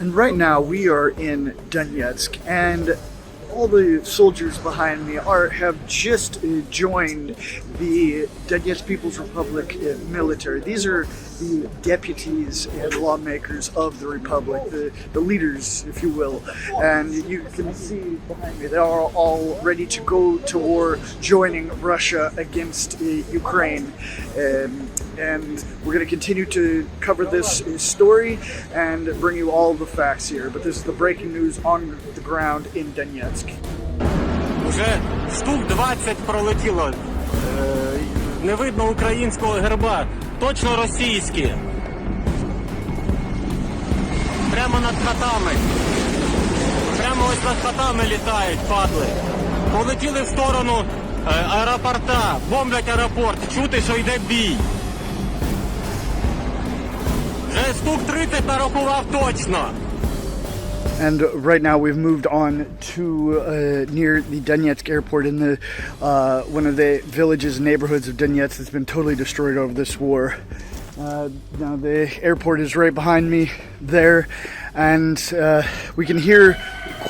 And right now we are in Donetsk, and all the soldiers behind me have just joined the Donetsk People's Republic military. These are the deputies and lawmakers of the republic, the leaders, if you will. And you can see behind me, they are all ready to go to war, joining Russia against Ukraine. And we're going to continue to cover this story and bring you all the facts here. But this is the breaking news on the ground in Donetsk. Уже штук 20 пролетіло. Не видно українського герба. Точно російські. Прямо над хатами. Прямо ось над хатами літають, падли. Полетіли в сторону аеропорта. Бомблять аеропорт. Чути, що йде бій. Вже штук 30 нарахував точно. And right now we've moved on to near the Donetsk airport in the one of the villages and neighborhoods of Donetsk that's been totally destroyed over this war. Now the airport is right behind me there, and we can hear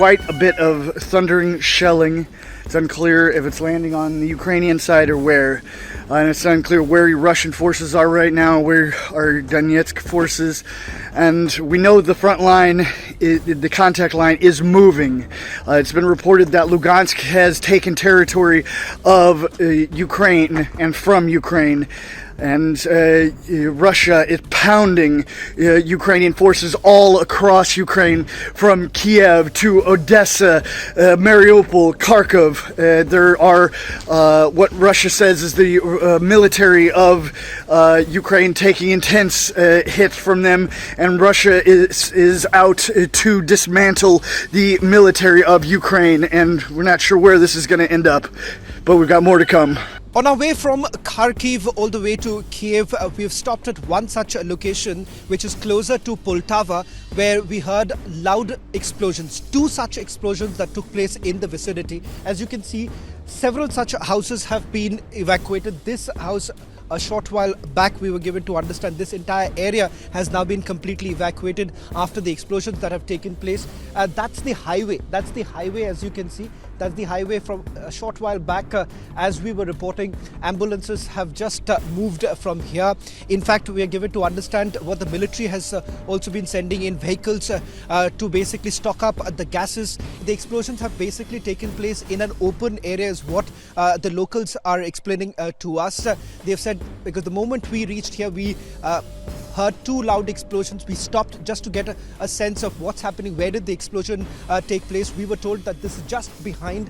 quite a bit of thundering shelling. It's unclear if it's landing on the Ukrainian side or where. And it's unclear where Russian forces are right now, where are Donetsk forces. And we know the front line, the contact line is moving. It's been reported that Lugansk has taken territory of Ukraine and from Ukraine. And Russia is pounding Ukrainian forces all across Ukraine, from Kiev to Odessa, Mariupol, Kharkov. There are what Russia says is the military of Ukraine taking intense hits from them, and Russia is out to dismantle the military of Ukraine, and we're not sure where this is going to end up, but we've got more to come. On our way from Kharkiv all the way to Kiev, we've stopped at one such location which is closer to Poltava, where we heard loud explosions. Two such explosions that took place in the vicinity. As you can see, several such houses have been evacuated. This house, a short while back, we were given to understand this entire area has now been completely evacuated after the explosions that have taken place. That's the highway. That's the highway, as you can see. That's the highway. From a short while back, as we were reporting, ambulances have just moved from here. In fact, we are given to understand what the military has also been sending in vehicles to basically stock up the gases. The explosions have basically taken place in an open area, is what the locals are explaining to us. They've said, because the moment we reached here, we heard two loud explosions. We stopped just to get a sense of what's happening. Where did the explosion take place? We were told that this is just behind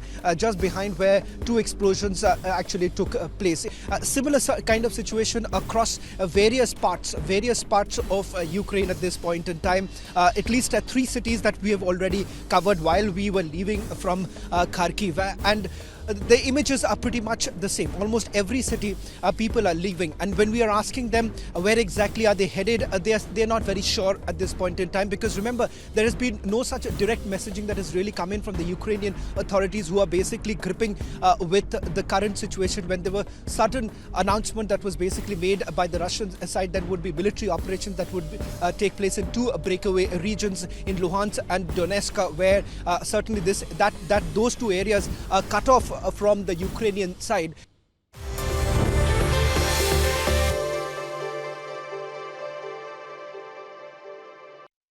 where two explosions actually took place. Similar kind of situation across various parts of Ukraine at this point in time. At least three cities that we have already covered while we were leaving from Kharkiv. And the images are pretty much the same. Almost every city people are leaving, and when we are asking them where exactly are they headed, they're not very sure at this point in time, because remember, there has been no such direct messaging that has really come in from the Ukrainian authorities, who are basically gripping with the current situation. When there were sudden announcement that was basically made by the Russian side that would be military operations that would take place in two breakaway regions in Luhansk and Donetsk, where certainly those two areas are cut off from the Ukrainian side.